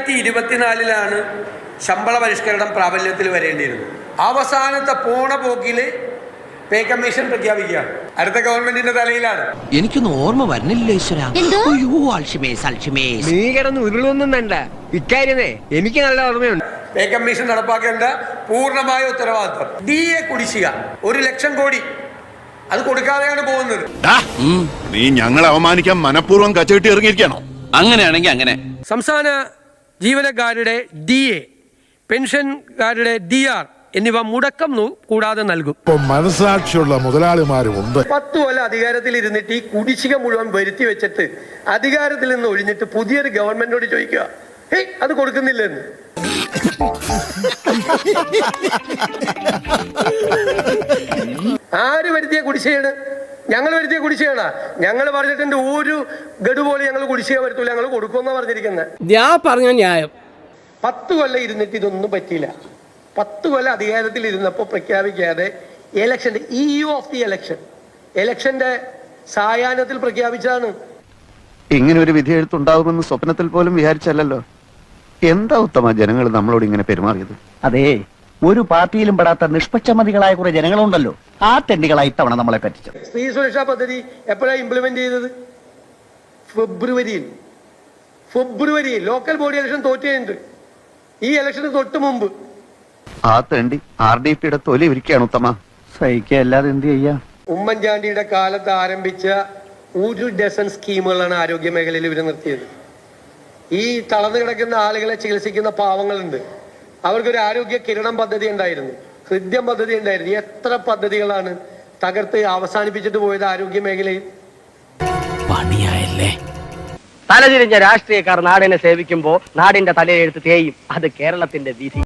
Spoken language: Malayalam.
2024 ശമ്പള പരിഷ്കരണം പ്രാബല്യത്തിൽ വരേണ്ടിയിരുന്നു. അവസാനത്തെ പോണ പോക്കില് പേ കമ്മീഷൻ പ്രഖ്യാപിക്കുകയാണ്. അടുത്ത ഗവൺമെന്റിന്റെ തലയിലാണ്. എനിക്കൊന്നും ഓർമ്മ വരുന്നില്ല ഈശ്വരാ. നീ കിടന്ന് ഉരുളൊന്നും വേണ്ട. ഇക്കാര്യമേ എനിക്ക് നല്ല ഓർമ്മയുണ്ട്. പേ കമ്മീഷൻ നടപ്പാക്കേണ്ട പൂർണ്ണമായ ഉത്തരവാദിത്വം. DA കുടിശ്ശിക 1,00,000 കോടി അത് കൊടുക്കാതെയാണ് പോകുന്നത്. നീ ഞങ്ങളെ അവമാനിക്കാൻ മനഃപൂർവ്വം കച്ചകെട്ടി ഇറങ്ങിയിരിക്കണോ? അങ്ങനെയാണെങ്കിൽ അങ്ങനെ. സംസ്ഥാന ജീവനക്കാരുടെ DA, പെൻഷൻകാരുടെ DR എന്നിവ മുടക്കം കൂടാതെ നൽകും. മനസാക്ഷിയുള്ള മുതലാളിമാരുണ്ട്. 10 കൊല്ലം അധികാരത്തിൽ ഇരുന്നിട്ട് ഈ കുടിശ്ശിക മുഴുവൻ വരുത്തി വെച്ചിട്ട് അധികാരത്തിൽ നിന്ന് ഒഴിഞ്ഞിട്ട് പുതിയൊരു ഗവൺമെന്റിനോട് ചോദിക്കുക, അത് കൊടുക്കുന്നില്ലെന്ന്. ആര് വരുത്തിയ കുടിശ്ശികയാണ്? ഞങ്ങൾ വരുത്തിയ കുടിശ്ശികയാണ്. ഞങ്ങൾ പറഞ്ഞിട്ടുണ്ട് ഒരു ഗഡു പോലെ ഞങ്ങൾ കുടിശ്ശിക വരുത്തൂല, ഞങ്ങൾ കൊടുക്കുമെന്നാ പറഞ്ഞിരിക്കുന്നത്. ഞാൻ പറഞ്ഞ ന്യായം. 10 കൊല്ലം ഇരുന്നിട്ട് ഇതൊന്നും പറ്റിയില്ല. 10 കൊല്ലം അധികാരത്തിൽ ഇരുന്നപ്പോൾ പ്രഖ്യാപിക്കാതെ ഇലക്ഷന്റെ EU ഓഫ് ദി ഇലക്ഷന്റെ സായാഹ്നത്തിൽ പ്രഖ്യാപിച്ചതാണ്. ഇങ്ങനെ ഒരു വിധി എഴുത്തുണ്ടാകുമെന്ന് സ്വപ്നത്തിൽ പോലും വിചാരിച്ചല്ലോ. എന്താ ഉത്തമ ജനങ്ങൾ നമ്മളോട് ഇങ്ങനെ പെരുമാറിയത്? അതെ, ഒരു പാർട്ടിയിലും പെടാത്ത നിഷ്പക്ഷമതികളായ കുറെ ജനങ്ങളുണ്ടല്ലോ, ആ തെണ്ടികളായി ഇത്തവണ നമ്മളെ പറ്റിച്ചത്. സ്ത്രീ സുരക്ഷാ പദ്ധതി എപ്പോഴാണ് ഇംപ്ലിമെന്റ് ചെയ്തത്? ഫെബ്രുവരിയിൽ ലോക്കൽ ബോഡി ഇലക്ഷൻ തോറ്റുകയുണ്ട്. ഈ ഇലക്ഷന് തൊട്ട് മുമ്പ് ആ തെണ്ടി RDPയുടെ തൊലി ഇരിക്കുകയാണ് ഉത്തമ. സഹിക്കുക അല്ലാതെ എന്ത് ചെയ്യാ? ഉമ്മൻചാണ്ടിയുടെ കാലത്ത് ആരംഭിച്ച 1 ഡസൻ സ്കീമുകളാണ് ആരോഗ്യ മേഖലയിൽ ഇവർ നിർത്തിയത്. ഈ തളർന്നു കിടക്കുന്ന ആളുകളെ ചികിത്സിക്കുന്ന പാവങ്ങളുണ്ട്, അവർക്കൊരു ആരോഗ്യ കിരണം പദ്ധതി ഉണ്ടായിരുന്നു, ഹൃദ്യം പദ്ധതി ഉണ്ടായിരുന്നു. എത്ര പദ്ധതികളാണ് തകർത്ത് അവസാനിപ്പിച്ചിട്ട് പോയത് ആരോഗ്യ മേഖലയിൽ? പണിയായല്ലേ. തലതിരിഞ്ഞ രാഷ്ട്രീയക്കാർ നാടിനെ സേവിക്കുമ്പോ നാടിന്റെ തലയെഴുത്ത് തേയും. അത് കേരളത്തിന്റെ വിധി.